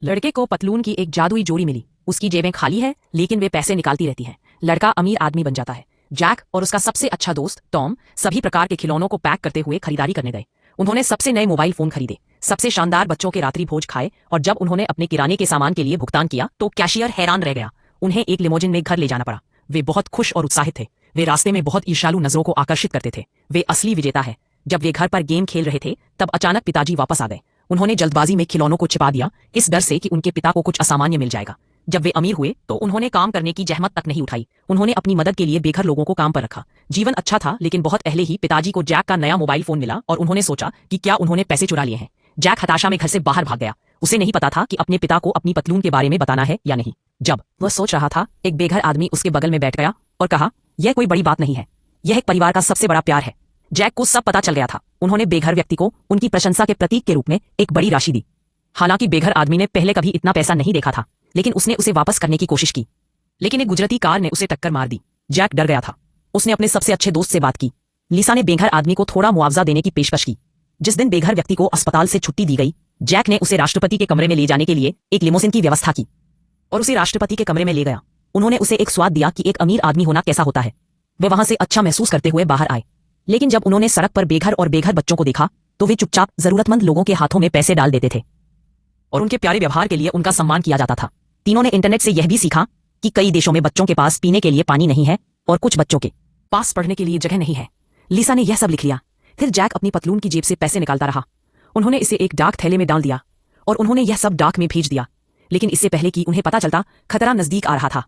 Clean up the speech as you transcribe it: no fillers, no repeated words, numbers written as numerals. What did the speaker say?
लड़के को पतलून की एक जादुई जोड़ी मिली। उसकी जेबें खाली है लेकिन वे पैसे निकालती रहती हैं। लड़का अमीर आदमी बन जाता है। जैक और उसका सबसे अच्छा दोस्त टॉम सभी प्रकार के खिलौनों को पैक करते हुए खरीदारी करने गए। उन्होंने सबसे नए मोबाइल फोन खरीदे, सबसे शानदार बच्चों के रात्रि भोज खाए और जब उन्होंने अपने किराने के सामान के लिए भुगतान किया तो कैशियर हैरान रह गया। उन्हें एक लिमोजिन में घर ले जाना पड़ा। वे बहुत खुश और उत्साहित थे। वे रास्ते में बहुत ईर्ष्यालु नजरों को आकर्षित करते थे। वे असली विजेता है। जब वे घर पर गेम खेल रहे थे तब अचानक पिताजी वापस आ गए। उन्होंने जल्दबाजी में खिलौनों को छिपा दिया, इस डर से कि उनके पिता को कुछ असामान्य मिल जाएगा। जब वे अमीर हुए तो उन्होंने काम करने की जहमत तक नहीं उठाई। उन्होंने अपनी मदद के लिए बेघर लोगों को काम पर रखा। जीवन अच्छा था लेकिन बहुत पहले ही पिताजी को जैक का नया मोबाइल फोन मिला और उन्होंने सोचा कि क्या उन्होंने पैसे चुरा लिए हैं। जैक हताशा में घर से बाहर भाग गया। उसे नहीं पता था कि अपने पिता को अपनी पतलून के बारे में बताना है या नहीं। जब वह सोच रहा था, एक बेघर आदमी उसके बगल में बैठ गया और कहा, यह कोई बड़ी बात नहीं है, यह एक परिवार का सबसे बड़ा प्यार है। जैक को सब पता चल गया था। उन्होंने बेघर व्यक्ति को उनकी प्रशंसा के प्रतीक के रूप में एक बड़ी राशि दी। हालांकि बेघर आदमी ने पहले कभी इतना पैसा नहीं देखा था, लेकिन उसने उसे वापस करने की कोशिश की। लेकिन एक गुजरती कार ने उसे टक्कर मार दी। जैक डर गया था। उसने अपने सबसे अच्छे दोस्त से बात की। लिसा ने बेघर आदमी को थोड़ा मुआवजा देने की पेशकश की। जिस दिन बेघर व्यक्ति को अस्पताल से छुट्टी दी गई, जैक ने उसे राष्ट्रपति के कमरे में ले जाने के लिए एक लिमोसिन की व्यवस्था की और उसे राष्ट्रपति के कमरे में ले गया। उन्होंने उसे एक स्वाद दिया कि एक अमीर आदमी होना कैसा होता है। वे वहां से अच्छा महसूस करते हुए बाहर आए। लेकिन जब उन्होंने सड़क पर बेघर और बेघर बच्चों को देखा तो वे चुपचाप जरूरतमंद लोगों के हाथों में पैसे डाल देते थे और उनके प्यारे व्यवहार के लिए उनका सम्मान किया जाता था। तीनों ने इंटरनेट से यह भी सीखा कि कई देशों में बच्चों के पास पीने के लिए पानी नहीं है और कुछ बच्चों के पास पढ़ने के लिए जगह नहीं है। लिसा ने यह सब लिख लिया। फिर जैक अपनी पतलून की जेब से पैसे निकालता रहा। उन्होंने इसे एक डाक थैले में डाल दिया और उन्होंने यह सब डाक में भेज दिया। लेकिन इससे पहले कि उन्हें पता चलता, खतरा नजदीक आ रहा था।